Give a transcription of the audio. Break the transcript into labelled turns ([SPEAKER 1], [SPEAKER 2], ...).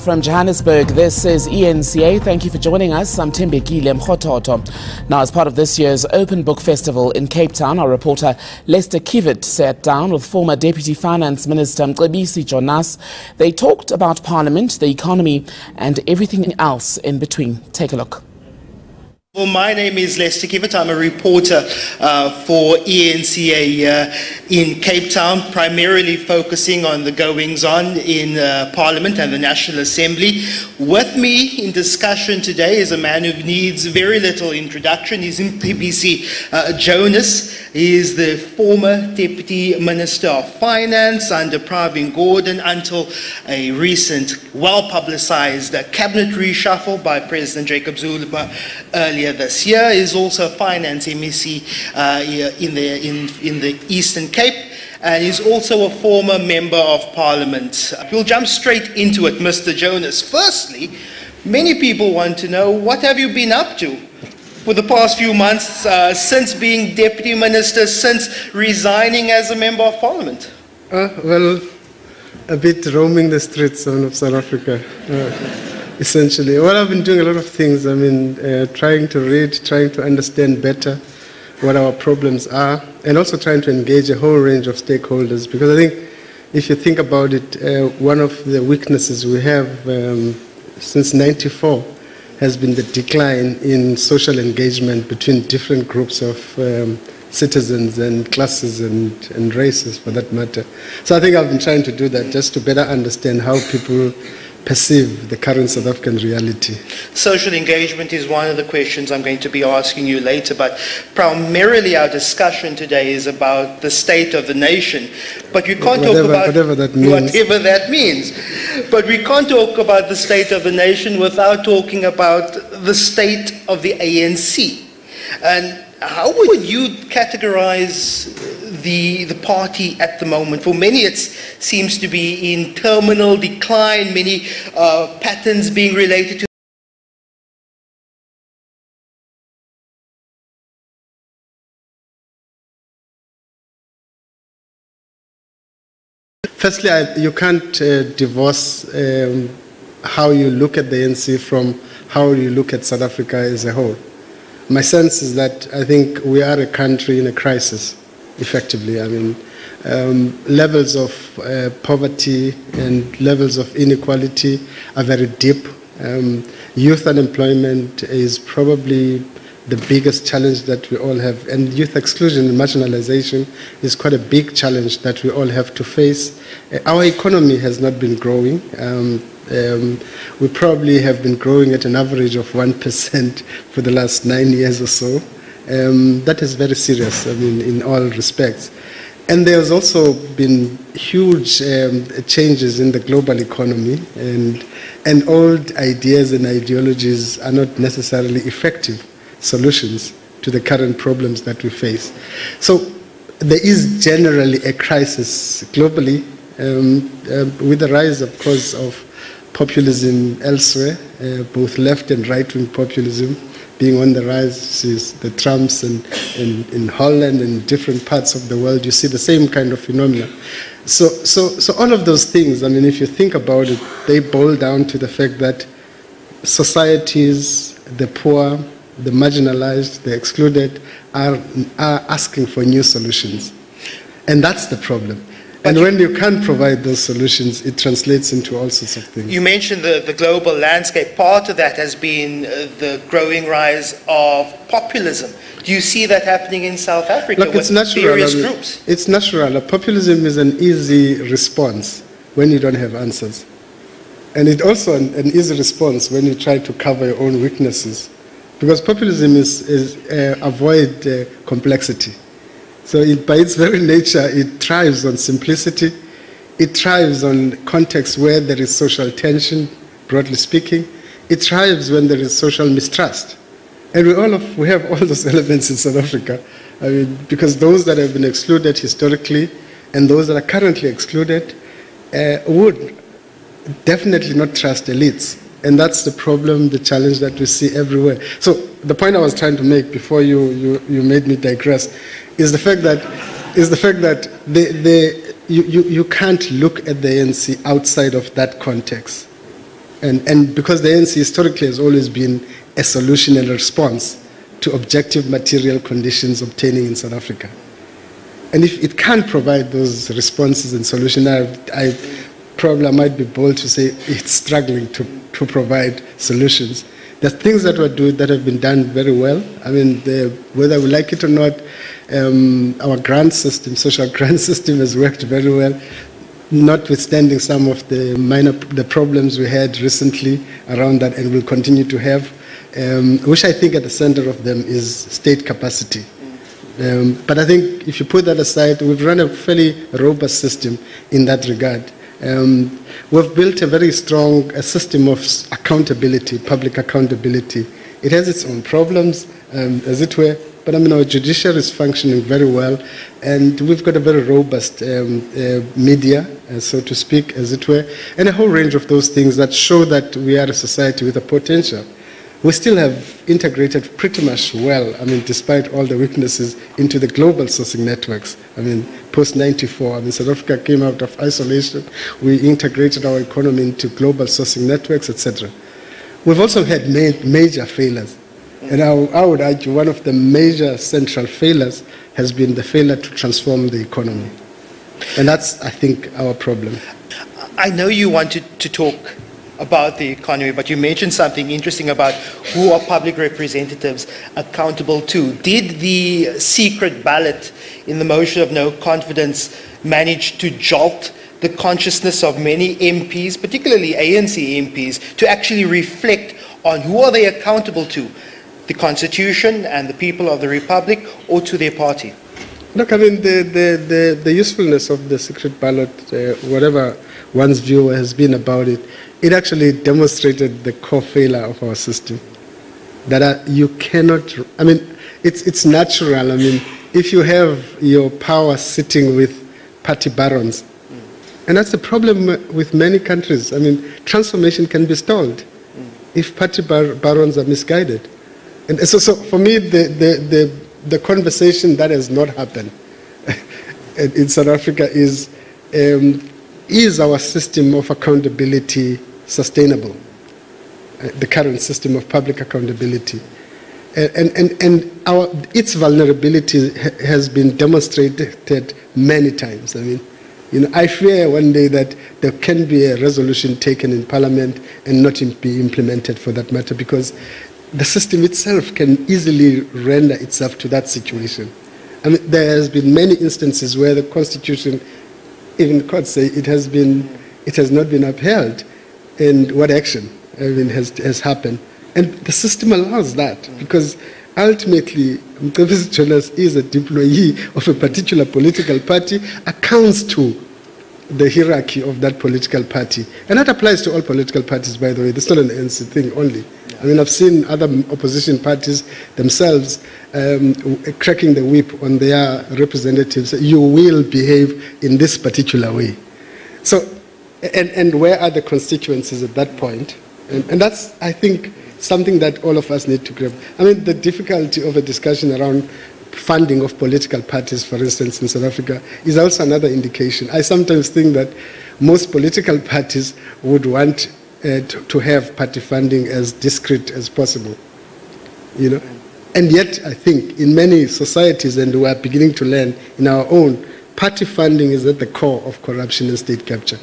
[SPEAKER 1] From Johannesburg, this is eNCA. Thank you for joining us. I'm Timbekile Mkhototo. Now, as part of this year's Open Book Festival in Cape Town, our reporter Lester Kiewit sat down with former Deputy Finance Minister Jonas. They talked about Parliament, the economy, and everything else in between. Take a look.
[SPEAKER 2] Well, my name is Lester Kiewit. I'm a reporter for eNCA in Cape Town, primarily focusing on the goings-on in Parliament and the National Assembly. With me in discussion today is a man who needs very little introduction. He's in PPC, Jonas. He is the former Deputy Minister of Finance under Pravin Gordhan until a recent, well-publicized cabinet reshuffle by President Jacob Zuma earlier this year. Is also a finance MEC in the Eastern Cape, and is also a former member of Parliament. We'll jump straight into it, Mr. Jonas. Firstly, many people want to know, what have you been up to for the past few months since being Deputy Minister, since resigning as a Member of Parliament?
[SPEAKER 3] Well, a bit roaming the streets of South Africa. Essentially, well, I've been doing a lot of things. I mean, trying to read, trying to understand better what our problems are, and also trying to engage a whole range of stakeholders. Because I think, if you think about it, one of the weaknesses we have since '94 has been the decline in social engagement between different groups of citizens and classes and races, for that matter. So I think I've been trying to do that just to better understand how people perceive the current South African reality.
[SPEAKER 2] Social engagement is one of the questions I'm going to be asking you later, but primarily our discussion today is about the state of the nation. But we can't talk about
[SPEAKER 3] whatever that means.
[SPEAKER 2] But we can't talk about the state of the nation without talking about the state of the ANC. And how would you categorize the party at the moment? For many, it seems to be in terminal decline, many patterns being related to
[SPEAKER 3] Firstly, you can't divorce how you look at the ANC from how you look at South Africa as a whole. My sense is that I think we are a country in a crisis, effectively. I mean, levels of poverty and levels of inequality are very deep. Youth unemployment is probably the biggest challenge that we all have, and youth exclusion and marginalization is quite a big challenge that we all have to face. Our economy has not been growing. We probably have been growing at an average of 1% for the last 9 years or so. That is very serious, I mean, in all respects. And there's also been huge changes in the global economy, and old ideas and ideologies are not necessarily effective solutions to the current problems that we face. So there is generally a crisis globally, with the rise, of course, of populism elsewhere, both left and right-wing populism being on the rise. Is the Trumps and in Holland and different parts of the world, you see the same kind of phenomena. So all of those things, I mean, if you think about it, they boil down to the fact that societies, the poor, the marginalized, the excluded, are asking for new solutions. And that's the problem. And when you can't provide those solutions, it translates into all sorts of things.
[SPEAKER 2] You mentioned the global landscape. Part of that has been the growing rise of populism. Do you see that happening in South Africa?
[SPEAKER 3] Look, it's natural.
[SPEAKER 2] Various groups?
[SPEAKER 3] It's natural. Populism is an easy response when you don't have answers. And it's also an easy response when you try to cover your own weaknesses. Because populism is avoid complexity. So by its very nature, it thrives on simplicity. It thrives on contexts where there is social tension, broadly speaking. It thrives when there is social mistrust. And we have all those elements in South Africa. I mean, because those that have been excluded historically and those that are currently excluded would definitely not trust elites. And that's the problem, the challenge that we see everywhere. So the point I was trying to make before you made me digress is the fact that you can't look at the ANC outside of that context. And because the ANC historically has always been a solution and a response to objective material conditions obtaining in South Africa. And if it can't provide those responses and solutions, I might be bold to say it's struggling to provide solutions. There's things that have been done very well. I mean, whether we like it or not, our grant system, social grant system, has worked very well, notwithstanding some of the problems we had recently around that, and will continue to have, which I think at the center of them is state capacity. But I think if you put that aside, we've run a fairly robust system in that regard. We've built a very strong system of accountability, public accountability. It has its own problems, as it were, but I mean, our judiciary is functioning very well, and we've got a very robust media, so to speak, as it were, and a whole range of those things that show that we are a society with a potential. We still have integrated pretty much well, I mean, despite all the weaknesses, into the global sourcing networks. I mean, post-94, I mean, South Africa came out of isolation. We integrated our economy into global sourcing networks, etc. We've also had major failures. And I would argue one of the major central failures has been the failure to transform the economy. And that's, I think, our problem.
[SPEAKER 2] I know you wanted to talk about the economy, but you mentioned something interesting about who are public representatives accountable to. Did the secret ballot in the motion of no confidence manage to jolt the consciousness of many MPs, particularly ANC MPs, to actually reflect on who are they accountable to? The Constitution and the people of the Republic, or to their party?
[SPEAKER 3] Look, I mean, the usefulness of the secret ballot, whatever one's view has been about it, it actually demonstrated the core failure of our system. That you cannot, I mean, it's natural. I mean, if you have your power sitting with party barons, and that's the problem with many countries. I mean, transformation can be stalled if party barons are misguided. And so for me, the conversation that has not happened in South Africa is our system of accountability sustainable? The current system of public accountability. And its vulnerability has been demonstrated many times. I mean, you know, I fear one day that there can be a resolution taken in Parliament and not be implemented for that matter, because the system itself can easily render itself to that situation. I mean, there has been many instances where the Constitution, even courts say, it has not been upheld, and what action has happened. And the system allows that, because ultimately, Jonas is a deployee of a particular political party, accounts to the hierarchy of that political party. And that applies to all political parties, by the way. That's not an ANC thing only. I mean, I've seen other opposition parties themselves cracking the whip on their representatives. You will behave in this particular way. So, and where are the constituencies at that point? And that's, I think, something that all of us need to grab. I mean, the difficulty of a discussion around funding of political parties, for instance, in South Africa, is also another indication. I sometimes think that most political parties would want to have party funding as discreet as possible, you know. And yet, I think, in many societies, and we are beginning to learn in our own, party funding is at the core of corruption and state capture.